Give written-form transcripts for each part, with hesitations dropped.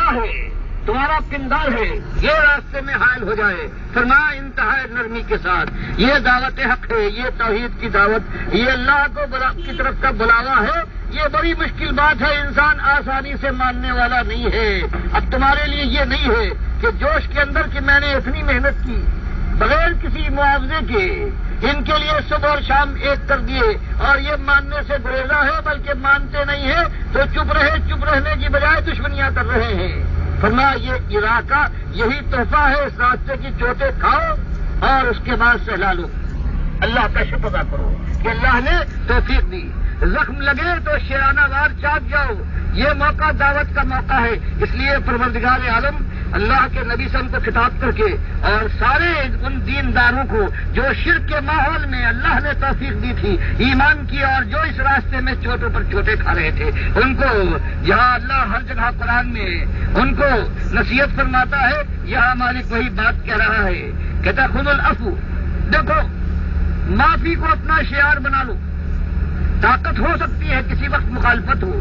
انا ہے، تمہارا پندار ہے، یہ راستے میں حائل ہو جائے، فرمایا انتہائی نرمی کے ساتھ یہ دعوت حق ہے، یہ توحید کی دعوت، یہ اللہ کی طرف کا بلاوا ہے، یہ بڑی مشکل بات ہے، انسان آسانی سے ماننے والا نہیں ہے۔ اب تمہارے لیے یہ نہیں ہے کہ جوش کے اندر کہ میں نے اتنی محنت کی بغیر کسی معاوضے کے ان کے لیے صبح اور شام ایک کر دیے اور یہ ماننے سے گریزا ہے، بلکہ مانتے نہیں ہیں تو چپ رہنے کی بجائے دشمنیاں کر رہے ہیں۔ فرمایا یہ عراق یہی تحفہ ہے، اس راستے کی چوٹیں کھاؤ اور اس کے بعد سہلا لو، اللہ کا شکر ادا کرو کہ اللہ نے توفیق دی۔ زخم لگے تو شیرانہ وار چاک جاؤ، یہ موقع دعوت کا موقع ہے، اس لیے پروردگار عالم اللہ کے نبی صلی اللہ علیہ وسلم کو خطاب کر کے اور سارے ان دینداروں کو جو شرک کے ماحول میں اللہ نے توفیق دی تھی ایمان کی اور جو اس راستے میں چوٹوں پر چوٹے کھا رہے تھے، ان کو یہاں اللہ ہر جگہ قرآن میں ان کو نصیحت فرماتا ہے، یہاں مالک وہی بات کہہ رہا ہے، کہتا خذ العفو، دیکھو معافی کو اپنا شعار بنا لو، طاقت ہو سکتی ہے کسی وقت مخالفت ہو،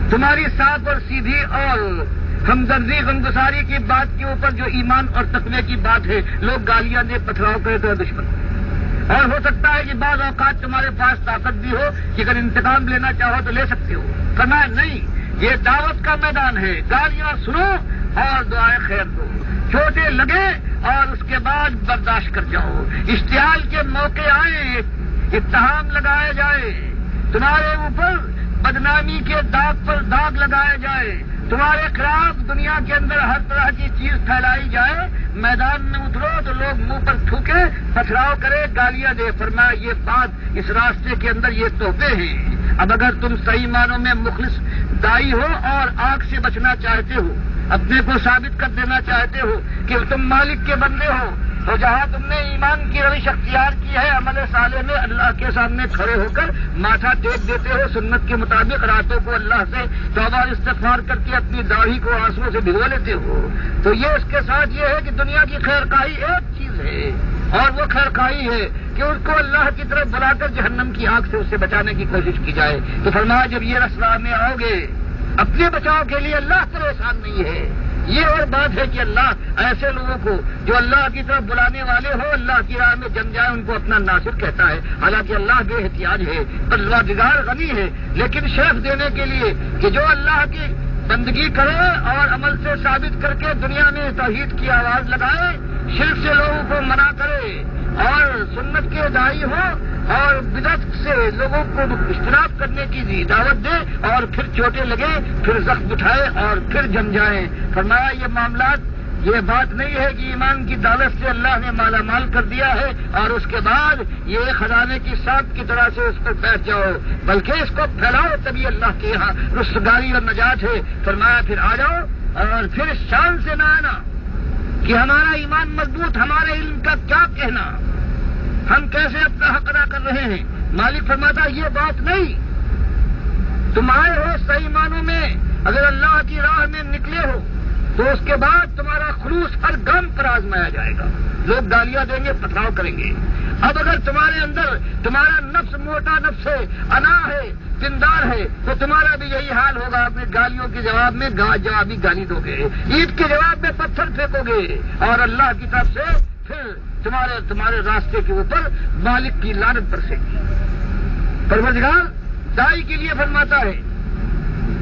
تمہاری صاف اور سیدھی اور ہمدردی غمگساری کی بات کے اوپر جو ایمان اور تقوی کی بات ہے، لوگ گالیاں دے پتھراؤ کرے تو دشمن، اور ہو سکتا ہے کہ بعض اوقات تمہارے پاس طاقت بھی ہو کہ اگر انتقام لینا چاہو تو لے سکتے ہو، فرمایا نہیں، یہ دعوت کا میدان ہے، گالیاں سنو اور دعائیں خیر دو، چوٹیں لگے اور اس کے بعد برداشت کر جاؤ، اشتعال کے موقع آئے، اتہام لگائے جائے، تمہارے اوپر بدنامی کے داغ پر داغ لگائے جائے، تمہارے خلاف دنیا کے اندر ہر طرح کی چیز پھیلائی جائے، میدان میں اترو تو لوگ منہ پر تھوکے، پتھراؤ کرے، گالیاں دے، فرمایا یہ بات اس راستے کے اندر یہ تحفے ہیں۔ اب اگر تم صحیح معنوں میں مخلص دائی ہو اور آگ سے بچنا چاہتے ہو، اپنے کو ثابت کر دینا چاہتے ہو کہ تم مالک کے بندے ہو، تو جہاں تم نے ایمان کی روش اختیار کی ہے، عمل صالح میں اللہ کے سامنے کھڑے ہو کر ماتھا ٹیک دیتے ہو، سنت کے مطابق راتوں کو اللہ سے توبہ استغفار کر کے اپنی داڑھی کو آنسوؤں سے بھگو لیتے ہو، تو یہ اس کے ساتھ یہ ہے کہ دنیا کی خیر خواہی ایک چیز ہے اور وہ خیر خواہی ہے کہ اس کو اللہ کی طرف بلا کر جہنم کی آگ سے اس سے بچانے کی کوشش کی جائے۔ تو فرمایا جب یہ رسوا میں آؤ گے اپنے بچاؤ کے لیے اللہ پریشان نہیں ہے، یہ اور بات ہے کہ اللہ ایسے لوگوں کو جو اللہ کی طرف بلانے والے ہو، اللہ کی راہ میں جم جائے، ان کو اپنا ناصر کہتا ہے، حالانکہ اللہ بے احتیاج ہے، پروردگار غنی ہے، لیکن شرف دینے کے لیے کہ جو اللہ کی بندگی کرے اور عمل سے ثابت کر کے دنیا میں توحید کی آواز لگائے، شرک سے لوگوں کو منع کرے اور سنت کے داعی ہو اور بدعت سے لوگوں کو اجتناب کرنے کی دعوت دے اور پھر چوٹیں لگے، پھر زخم اٹھائے اور پھر جم جائیں۔ فرمایا یہ معاملات، یہ بات نہیں ہے کہ ایمان کی دولت سے اللہ نے مالا مال کر دیا ہے اور اس کے بعد یہ خزانے کی سانپ کی طرح سے اس پر بیٹھ جاؤ، بلکہ اس کو پھیلاؤ، تبھی اللہ کے یہاں رستگاری اور نجات ہے۔ فرمایا پھر آ جاؤ اور پھر شان سے نہ آنا کہ ہمارا ایمان مضبوط، ہمارے علم کا کیا کہنا، ہم کیسے اپنا حق ادا کر رہے ہیں۔ مالک فرماتا یہ بات نہیں، تم آئے ہو صحیح معنوں میں اگر اللہ کی راہ میں نکلے ہو تو اس کے بعد تمہارا خلوص ہر گام پر آزمایا جائے گا، لوگ گالیاں دیں گے، پتھراؤ کریں گے۔ اب اگر تمہارے اندر تمہارا نفس موٹا نفس ہے، انا ہے، پندار ہے، تو تمہارا بھی یہی حال ہوگا، اپنے گالیوں کے جواب میں جوابی گالی دو گے، عید کے جواب میں پتھر پھینکو گے اور اللہ کی طرف سے پھر تمہارے راستے کے اوپر مالک کی لعنت برسے گی۔ پروردگار دائی کے لیے فرماتا ہے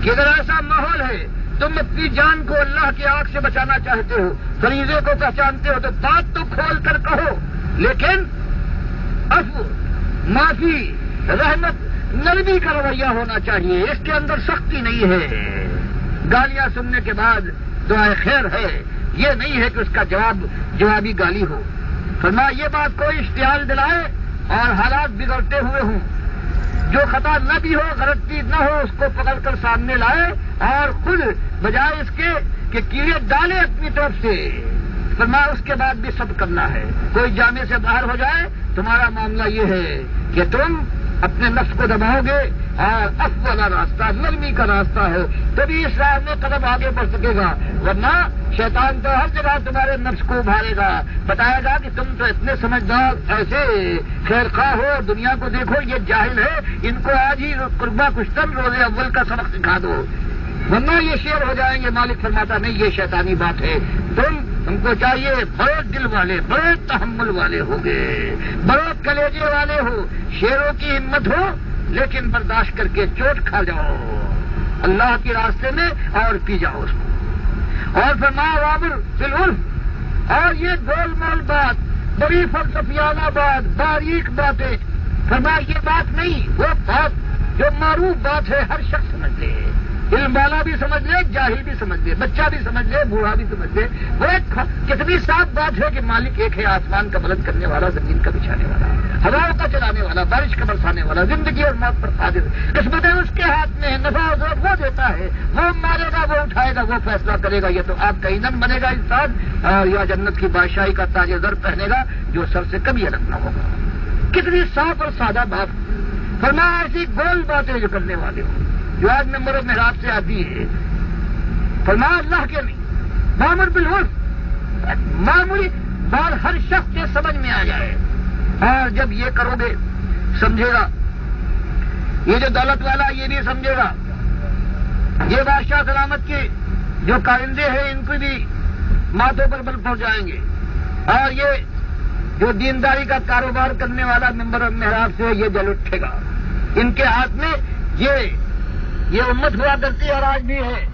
کہ اگر ایسا ماحول ہے، تم اپنی جان کو اللہ کی آگ سے بچانا چاہتے ہو، فریضے کو پہچانتے ہو، تو بات تو کھول کر کہو، لیکن عفو، معافی، رحمت، نرمی کا رویہ ہونا چاہیے، اس کے اندر سختی نہیں ہے۔ گالیاں سننے کے بعد دعائے خیر ہے، یہ نہیں ہے کہ اس کا جوابی گالی ہو۔ فرمایا یہ بات کوئی اشتعال دلائے اور حالات بگڑتے ہوئے ہوں، جو خطا نہ بھی ہو، غلطی نہ ہو، اس کو پکڑ کر سامنے لائے اور خود بجائے اس کے کہ کیڑے ڈالے اپنی طرف سے، فرمایا اس کے بعد بھی سب کرنا ہے۔ کوئی جامے سے باہر ہو جائے، تمہارا معاملہ یہ ہے کہ تم اپنے نفس کو دباؤ گے اور عفو والا راستہ، نرمی کا راستہ ہے، تبھی اس راہ میں قدم آگے بڑھ سکے گا، ورنہ شیطان تو ہر جگہ تمہارے نفس کو ابھارے گا، بتائے گا کہ تم تو اتنے سمجھدار، ایسے خیر خواہ ہو، دنیا کو دیکھو یہ جاہل ہے، ان کو آج ہی قربہ کشتن روز اول کا سبق سکھا دو۔ ورنہ یہ شیر ہو جائیں گے. مالک فرماتا نہیں، یہ شیطانی بات ہے. تم کو چاہیے بڑے دل والے، بڑے تحمل والے ہو گے، بڑے کلیجے والے ہو، شیروں کی ہمت ہو، لیکن برداشت کر کے چوٹ کھا جاؤ اللہ کے راستے میں اور پی جاؤ اس کو. اور فرمایا وامر بالعرف، اور یہ گول مول بات، بڑی فلسفیانہ بات، باریک باتیں، فرمایا یہ بات نہیں، وہ بات جو معروف بات ہے، ہر شخص سمجھ لے، علم والا بھی سمجھ لے، جاہل بھی سمجھ لے، بچہ بھی سمجھ لے، بوڑھا بھی سمجھ لے. وہ ایک کتنی صاف بات ہے کہ مالک ایک ہے، آسمان کا بلند کرنے والا، زمین کا بچھانے والا، ہواؤں کا چلانے والا، بارش کا برسانے والا، زندگی اور موت پر قادر. قسمتیں اس کے ہاتھ میں ہے، نفع و ضرر وہ دیتا ہے، وہ مارے گا، وہ اٹھائے گا، وہ فیصلہ کرے گا. یہ تو آپ کا ایندھن بنے گا انسان، یا جنت کی بادشاہی کا تاج زر پہنے گا جو سر سے کبھی الگ نہ ہوگا. کتنی صاف اور سادہ بات. فرمایا ایسی گول باتیں جو کرنے والے ہو، جو آج ممبر و محراب سے آتی ہے، فرمایا اللہ کے نہیں، وامر بالعرف، معمولی بات ہر شخص کے سمجھ میں آ جائے. اور جب یہ کرو گے سمجھے گا، یہ جو دولت والا یہ بھی سمجھے گا، یہ بادشاہ سلامت کے جو کارندے ہیں ان کو بھی ماتھوں پر بل پڑ جائیں گے. اور یہ جو دینداری کا کاروبار کرنے والا ممبر و محراب سے یہ جل اٹھے گا. ان کے ہاتھ میں یہ امت ہوا کرتی ہے اور آج بھی ہے.